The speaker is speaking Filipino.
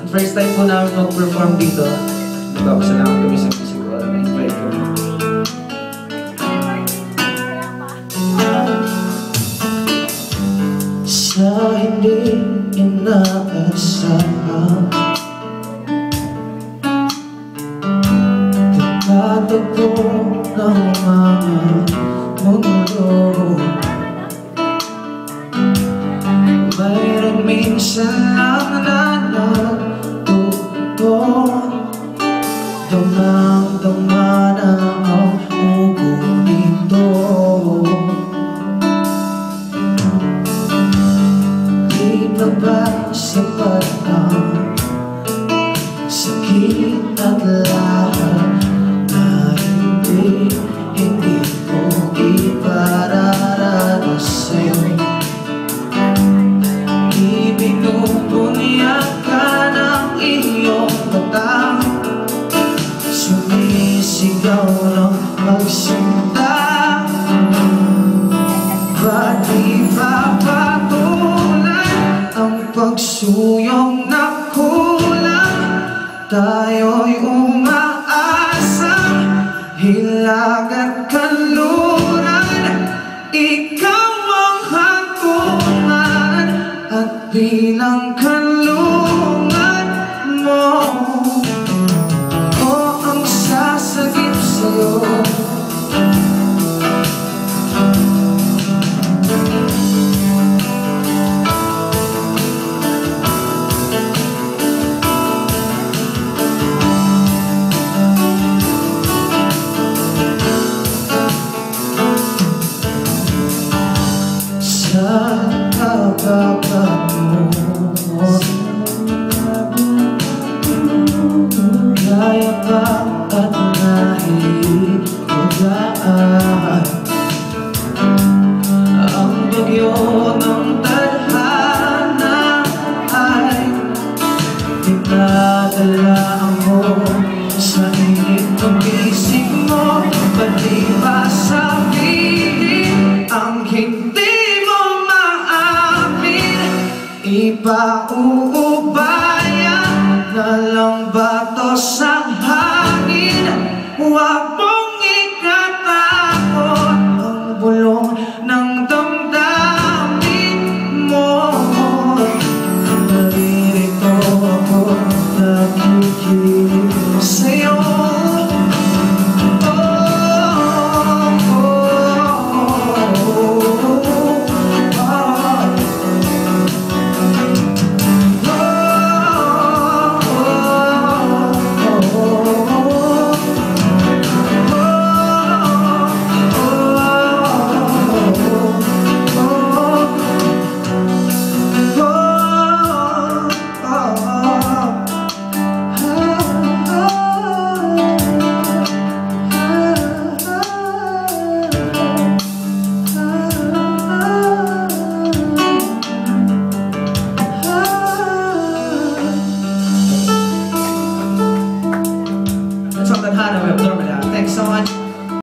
First time po namin mag-perform dito. Nagpapasalamat kami sa music ko. Na-invite ko. Sa hindi inaasahan, tatagpo ng mga mundo. Mayroon minsan lang na nagtuto, damang-dama na ang ugo nito. Di na ba sapat ang sakit at lahat na hindi ko ipararanasin? Ibinubunyag ka ng iyong mata, sumisigaw ng magsinta. Ba't di ba patulan ang pagsuyong na kulang? Tayo'y umaasa, hilag at kanluran. Ikaw ang hatungan at bilang kanlungan mo. O ang sasagip sa'yo, sa kababat mo, kaya ba at nahihigaan ang bagyo ng tadhana ay dinadala mo sa init ng isip mo? Ba't di ba sabihin ang hindi mo maamin? Ipauwi